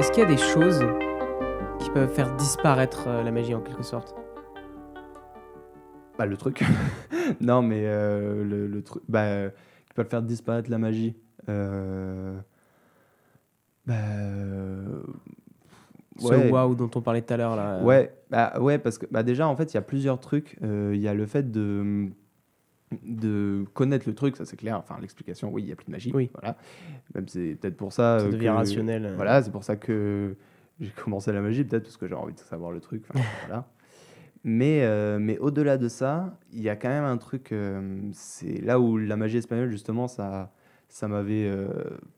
est-ce qu'il y a des choses qui peuvent faire disparaître la magie en quelque sorte? Bah, le truc. Non, mais le truc, qui peut faire disparaître la magie. Euh, bah, Ce ouais, waouh dont on parlait tout à l'heure là. ouais, parce que déjà, en fait, il y a plusieurs trucs. Il y a le fait de connaître le truc, ça c'est clair. Enfin, l'explication, oui, il n'y a plus de magie. Oui, Voilà. Même c'est peut-être pour ça ça devient que. rationnel. Voilà, c'est pour ça que j'ai commencé la magie, peut-être, parce que j'ai envie de savoir le truc. Enfin, voilà. Mais au-delà de ça, il y a quand même un truc. C'est là où la magie espagnole, justement, ça m'avait.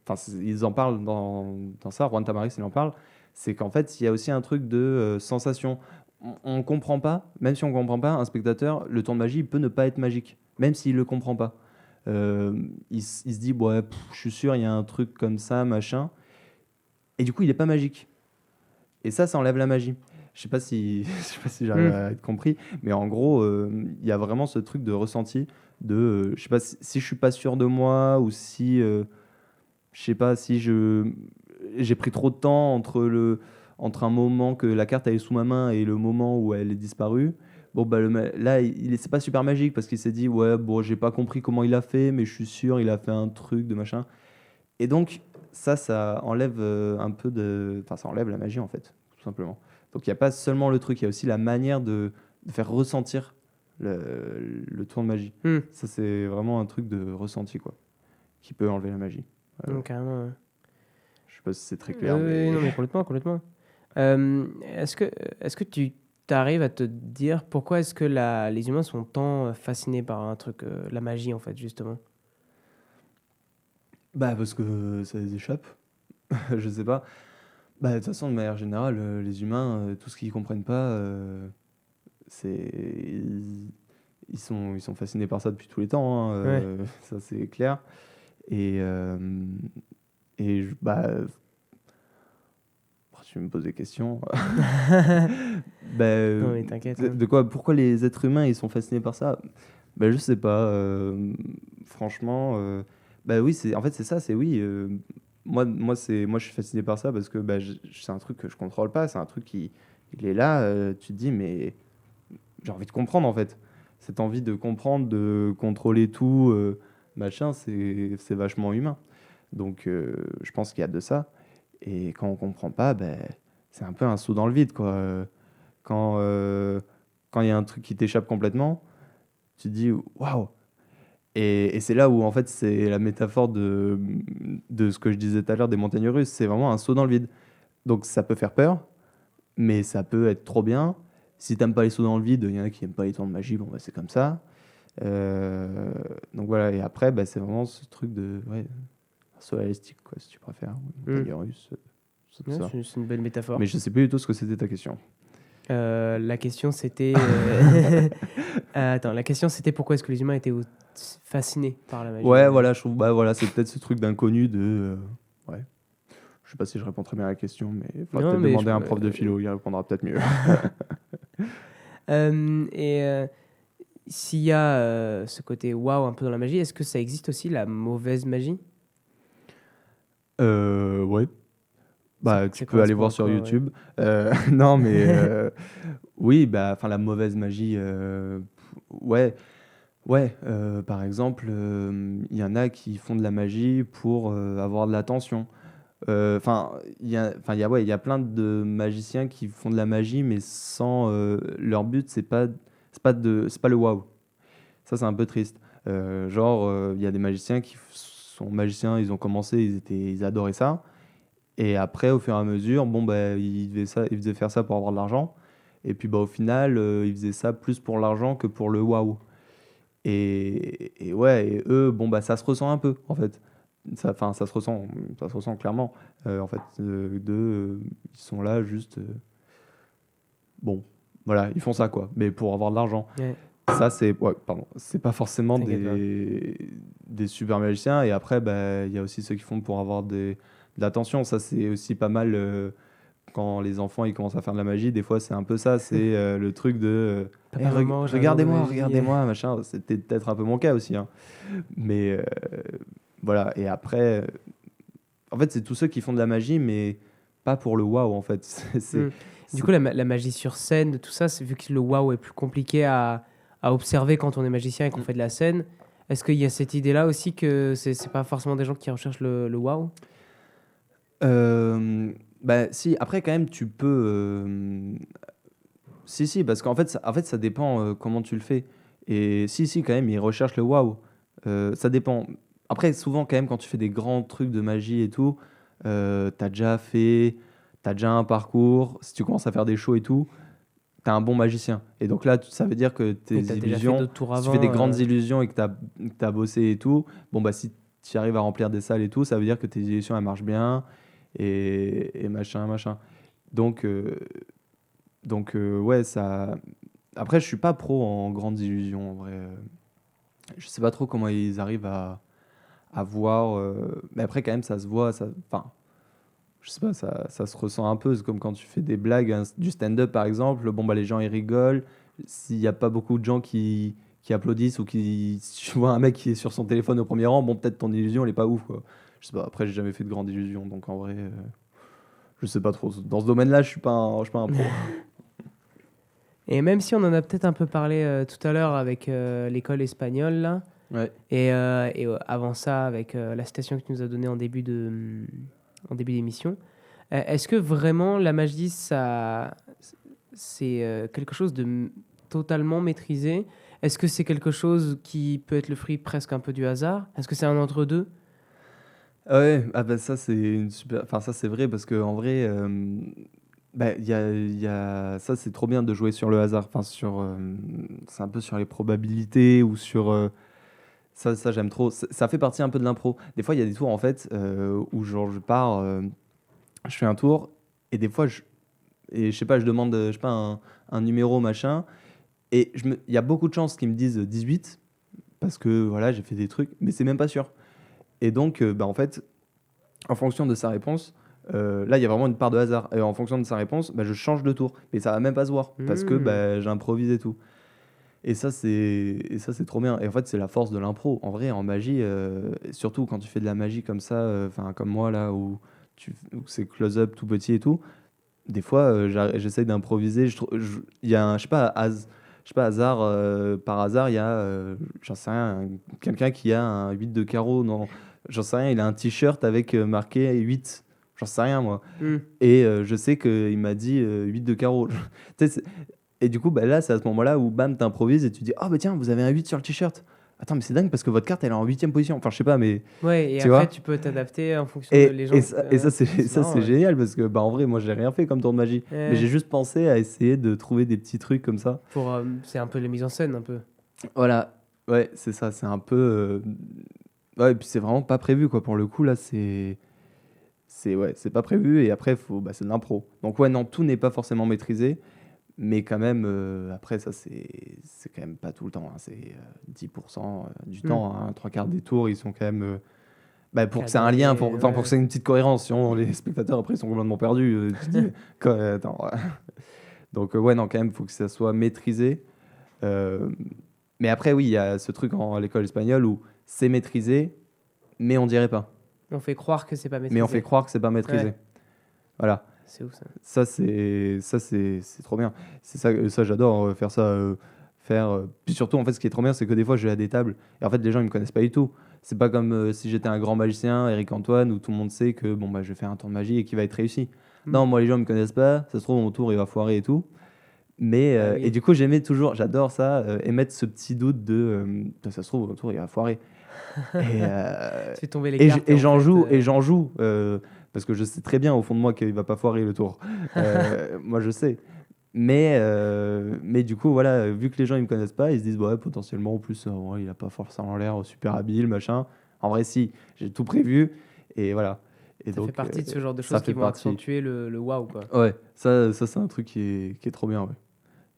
Enfin, ils en parlent dans ça, Juan Tamaris, il en parle. C'est qu'en fait, il y a aussi un truc de sensation. On comprend pas, même si on comprend pas, un spectateur, le tour de magie, il peut ne pas être magique, même s'il le comprend pas. Il se dit, ouais, je suis sûr, il y a un truc comme ça, machin. Et du coup, il est pas magique. Et ça enlève la magie. Je sais pas si j'arrive Hmm. à être compris, mais en gros, il y a vraiment ce truc de ressenti de, je sais pas si je suis pas sûr de moi ou si, je sais pas si j'ai pris trop de temps entre un moment que la carte elle est sous ma main et le moment où elle est disparue. Bon bah là, c'est pas super magique parce qu'il s'est dit ouais bon j'ai pas compris comment il a fait, mais je suis sûr il a fait un truc de machin. Et donc, ça enlève un peu de. Enfin, ça enlève la magie, en fait, tout simplement. Donc, il n'y a pas seulement le truc, il y a aussi la manière de faire ressentir le tour de magie. Hmm. Ça, c'est vraiment un truc de ressenti, quoi, qui peut enlever la magie. Carrément. Ouais. Je sais pas si c'est très clair, Oui, mais. non, mais complètement, complètement. Est-ce que tu arrives à te dire pourquoi est-ce que les humains sont tant fascinés par un truc, la magie en fait, justement? Bah, parce que ça les échappe. Je sais pas. Bah, de toute façon, de manière générale, les humains, tout ce qu'ils comprennent pas, c'est. Ils sont fascinés par ça depuis tous les temps, hein, Ouais. ça c'est clair. Et, tu me poses des questions. Bah, Non, mais t'inquiète. de quoi, pourquoi les êtres humains ils sont fascinés par ça? Bah, je sais pas. Franchement, bah oui, en fait c'est ça, c'est oui. Moi je suis fasciné par ça parce que c'est un truc que je contrôle pas, c'est un truc qui il est là. Tu te dis mais j'ai envie de comprendre en fait. Cette envie de comprendre, de contrôler tout, machin, c'est vachement humain. Donc je pense qu'il y a de ça. Et quand on comprend pas, c'est un peu un saut dans le vide, quoi. Quand quand il y a un truc qui t'échappe complètement, tu te dis waouh. Et c'est là où en fait c'est la métaphore de ce que je disais tout à l'heure des montagnes russes. C'est vraiment un saut dans le vide. Donc ça peut faire peur, mais ça peut être trop bien. Si t'aimes pas les sauts dans le vide, il y en a qui aiment pas les tours de magie, bon c'est comme ça. Donc voilà, et après c'est vraiment ce truc de ouais, un saut élastique, quoi, si tu préfères, ou une Hmm. montagne russe, c'est Ouais, ça. c'est une belle métaphore. Mais je sais plus du tout ce que c'était ta question. La question c'était. Attends, la question c'était pourquoi est-ce que les humains étaient fascinés par la magie? Ouais, voilà, je trouve, voilà, c'est peut-être ce truc d'inconnu ouais. Je sais pas si je réponds très bien à la question, mais il faudra Non, peut-être mais demander à un prof de philo, il répondra peut-être mieux. et s'il y a ce côté waouh un peu dans la magie, est-ce que ça existe aussi la mauvaise magie? Ouais. Tu Ça peux aller correspond à voir sur quoi, ouais. YouTube. Non, mais oui, enfin, la mauvaise magie, ouais, ouais. Par exemple, il y en a qui font de la magie pour avoir de l'attention. Enfin, ouais, il y a plein de magiciens qui font de la magie, mais sans leur but, c'est pas le waouh. Ça, c'est un peu triste. Genre, il y a des magiciens qui sont magiciens, ils ont commencé, ils adoraient ça. Et après, au fur et à mesure, bon, ils faisaient faire ça pour avoir de l'argent. Et puis, au final, ils faisaient ça plus pour l'argent que pour le waouh. Et ouais, et eux, bon, ça se ressent un peu, en fait. Enfin, ça se ressent clairement. En fait, ils sont là juste. Bon, voilà, ils font ça, quoi. Mais pour avoir de l'argent. Ouais, Ça, ouais, pardon, c'est pas forcément t'inquiète pas. des super magiciens. Et après, il y a aussi ceux qui font pour avoir de l'attention. Ça, c'est aussi pas mal quand les enfants ils commencent à faire de la magie. Des fois, c'est un peu ça. C'est le truc de Papa, maman, j'ai un don de regardez-moi, magie. regardez-moi, machin. C'était peut-être un peu mon cas aussi, hein. Mais voilà. Et après, en fait, c'est tous ceux qui font de la magie, mais pas pour le waouh, en fait. Mm. Du C'est- coup, la magie sur scène, tout ça, vu que le wow est plus compliqué à observer quand on est magicien et qu'on Mm. fait de la scène, est-ce qu'il y a cette idée-là aussi que c'est pas forcément des gens qui recherchent le wow? Bah, si, après, quand même, tu peux. Si, si, parce qu'en fait, ça dépend comment tu le fais. Et si, si, quand même, ils recherchent le waouh. Ça dépend. Après, souvent, quand même, quand tu fais des grands trucs de magie et tout, t'as déjà fait. T'as déjà un parcours. Si tu commences à faire des shows et tout, t'es un bon magicien. Et donc là, ça veut dire que tes Et t'as déjà fait illusions, d'autres tours si tu fais des avant. grandes illusions et que t'as bossé et tout, bon, bah, si tu arrives à remplir des salles et tout, ça veut dire que tes illusions, elles marchent bien et machin, machin. Donc, ouais, ça. Après, je suis pas pro en grandes illusions, en vrai. Je sais pas trop comment ils arrivent à voir. Mais après, quand même, ça se voit. Enfin, je sais pas, ça se ressent un peu. C'est comme quand tu fais des blagues, hein, du stand-up par exemple. Bon, bah, les gens ils rigolent. S'il n'y a pas beaucoup de gens qui applaudissent ou qui. Si tu vois un mec qui est sur son téléphone au premier rang, bon, peut-être ton illusion elle est pas ouf, quoi. Je sais pas, après, j'ai jamais fait de grande illusion. Donc en vrai, je sais pas trop. Dans ce domaine-là, je suis pas un pro. Et même si on en a peut-être un peu parlé tout à l'heure avec l'école espagnole, là, Ouais. et avant ça avec la citation que tu nous as donnée en début d'émission, est-ce que vraiment la magie, c'est quelque chose de totalement maîtrisé? Est-ce que c'est quelque chose qui peut être le fruit presque un peu du hasard? Est-ce que c'est un entre-deux? Ah ouais, ah bah ça c'est une super. Enfin, ça c'est vrai parce que en vrai, bah, ça c'est trop bien de jouer sur le hasard. Enfin, c'est un peu sur les probabilités ou sur. Ça j'aime trop. Ça fait partie un peu de l'impro. Des fois, il y a des tours en fait où genre je pars, je fais un tour et des fois, et je sais pas, je demande, je sais pas, un numéro machin. Et il y a beaucoup de chances qu'ils me disent 18 parce que voilà, j'ai fait des trucs, mais c'est même pas sûr. Et donc, bah, en fait, en fonction de sa réponse, là, il y a vraiment une part de hasard. Et en fonction de sa réponse, bah, je change de tour. Mais ça va même pas se voir parce que Hmm. bah, j'improvise et tout. Et ça, c'est trop bien. Et en fait, c'est la force de l'impro. En vrai, en magie, surtout quand tu fais de la magie comme ça, enfin comme moi là, où c'est close-up tout petit et tout, des fois, j'essaye d'improviser. Il y a un, je sais pas, hasard, par hasard, il y a, j'en sais rien, quelqu'un qui a un 8 de carreau, non, j'en sais rien, il a un t-shirt avec marqué 8, j'en sais rien moi. Hmm. Et je sais qu'il m'a dit 8 de carreau. Tu sais, et du coup, bah, là, c'est à ce moment-là où bam, t'improvises et tu dis, ah bah tiens, vous avez un 8 sur le t-shirt. Attends, mais c'est dingue parce que votre carte, elle est en huitième position. Enfin, je sais pas, mais Ouais, et tu après, vois. tu peux t'adapter en fonction de les gens. Ça, C'est ça, marrant, c'est ouais. génial parce que, bah, en vrai, moi, j'ai rien fait comme tour de magie. Mais Ouais. j'ai juste pensé à essayer de trouver des petits trucs comme ça. C'est un peu la mise en scène, un peu. Voilà. Ouais, c'est ça. C'est un peu. Ouais, et puis c'est vraiment pas prévu, quoi. Pour le coup, là, ouais, c'est pas prévu. Et après, bah, c'est de l'impro. Donc, ouais, non, tout n'est pas forcément maîtrisé. Mais quand même, après, ça, c'est quand même pas tout le temps, hein. C'est 10% du Hmm. temps, hein. Trois quarts des tours, ils sont quand même. Bah, pour que c'est un lien, Cadré, enfin, pour que ouais. c'est une petite cohérence. Sinon, les spectateurs, après, ils sont complètement perdus. Tu dis, attends. Donc, ouais, non, quand même, il faut que ça soit maîtrisé. Euh, mais après, oui, il y a ce truc à l'école espagnole où c'est maîtrisé, mais on dirait pas. On fait croire que c'est pas Mais on fait maîtrisé. croire que c'est pas Ouais, maîtrisé. Voilà. c'est ouf ça. Ça, c'est trop bien. Ça j'adore faire ça. Puis surtout, en fait, ce qui est trop bien, c'est que des fois, je vais à des tables et en fait, les gens, ils me connaissent pas du tout. C'est pas comme si j'étais un grand magicien, Eric Antoine, où tout le monde sait que bon, bah, je vais faire un tour de magie et qu'il va être réussi. Hmm. Non, moi, les gens me connaissent pas. Ça se trouve, mon tour, il va foirer et tout. Mais, Bah et oui. du coup, j'adore ça, émettre ce petit doute ça se trouve, mon tour, il va foirer. Et, Tu fais tomber les cartes et et en fait. j'en joue, parce que je sais très bien au fond de moi qu'il va pas foirer le tour. Moi, je sais. Mais du coup, voilà, vu que les gens ils me connaissent pas, ils se disent, bah, ouais, potentiellement, en plus, ouais, il a pas forcément l'air super habile, machin. En vrai, si, j'ai tout prévu, et voilà. Et Ça fait donc, partie de ce genre de ça choses qui fait vont partie. accentuer le wow, quoi. Ouais, ça c'est un truc qui est trop bien, ouais.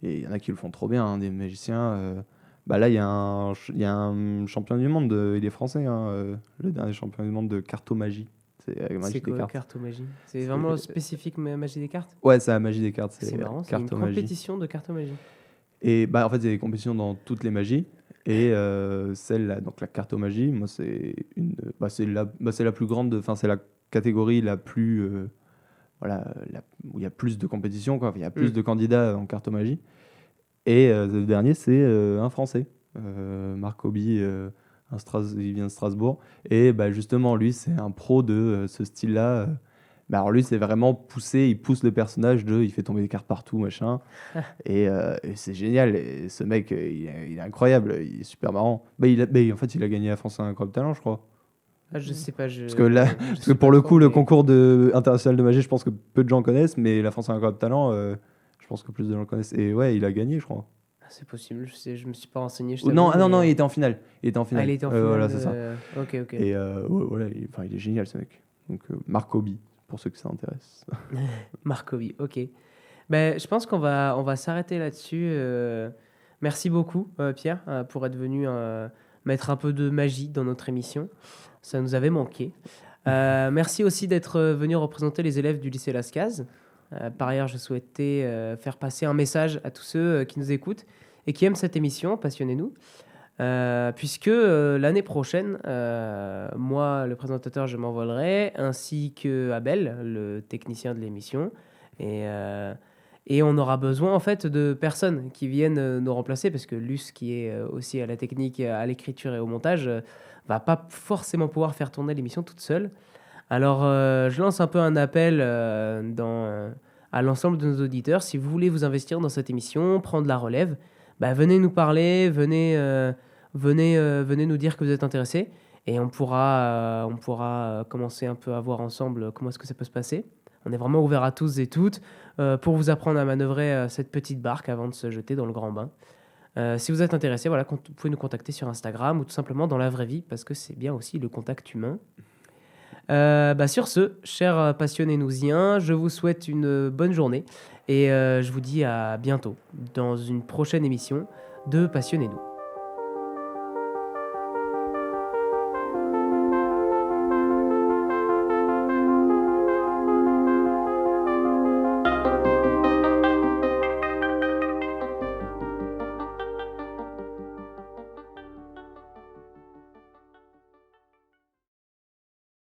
Et il y en a qui le font trop bien, hein, des magiciens. Bah là, il y a un champion du monde, il est français, hein, le dernier champion du monde de cartomagie. C'est la C'est magie des quoi, cartes. cartomagie? C'est vraiment C'est- spécifique magie des cartes? Ouais, c'est la magie des cartes, C'est c'est marrant, c'est une cartomagie. compétition de cartomagie. Et bah, en fait, il y a des compétitions dans toutes les magies. Et celle-là, donc la cartomagie, moi, c'est la plus grande, enfin, c'est la catégorie la plus voilà, où il y a plus de compétition, quoi. Il y a plus de candidats en cartomagie. Et le dernier, c'est un Français, Marc Hobby, il vient de Strasbourg. Et bah, justement, lui, c'est un pro de ce style-là. Bah, alors lui, c'est vraiment poussé, il pousse le personnage il fait tomber des cartes partout, machin. Et c'est génial. Et ce mec, il est incroyable, il est super marrant. Bah, en fait, il a gagné la France Incroyable Talent, je crois. Ah, je sais pas, Parce que là, parce que pour le coup, le concours international de magie, je pense que peu de gens connaissent, mais la France Incroyable Talent, je pense que plus de gens le connaissent. Et ouais, il a gagné, je crois. C'est possible, je me suis pas renseigné. Non, non, il était en finale. Il était en Ah, finale. il était en finale. Voilà, c'est ça. Ok, ok. Et voilà, il est génial, ce mec. Donc, Marc Hobby, pour ceux que ça intéresse. Marcovi, ok. Ben, je pense qu'on va s'arrêter là-dessus. Merci beaucoup, Pierre, pour être venu mettre un peu de magie dans notre émission. Ça nous avait manqué. Merci aussi d'être venu représenter les élèves du lycée Lascaz. Par ailleurs, je souhaitais faire passer un message à tous ceux qui nous écoutent et qui aiment cette émission, Passionnez-nous. Puisque l'année prochaine, moi, le présentateur, je m'envolerai, ainsi que Abel, le technicien de l'émission. Et on aura besoin en fait de personnes qui viennent nous remplacer, parce que Luce, qui est aussi à la technique, à l'écriture et au montage, va pas forcément pouvoir faire tourner l'émission toute seule. Alors, je lance un peu un appel à l'ensemble de nos auditeurs. Si vous voulez vous investir dans cette émission, prendre la relève, bah, venez nous parler, venez nous dire que vous êtes intéressés, et on pourra commencer un peu à voir ensemble comment est-ce que ça peut se passer. On est vraiment ouvert à tous et toutes pour vous apprendre à manœuvrer cette petite barque avant de se jeter dans le grand bain. Si vous êtes intéressé, voilà, vous pouvez nous contacter sur Instagram ou tout simplement dans la vraie vie, parce que c'est bien aussi le contact humain. Sur ce, chers passionnés-nousiens, je vous souhaite une bonne journée et je vous dis à bientôt dans une prochaine émission de Passionnez-nous.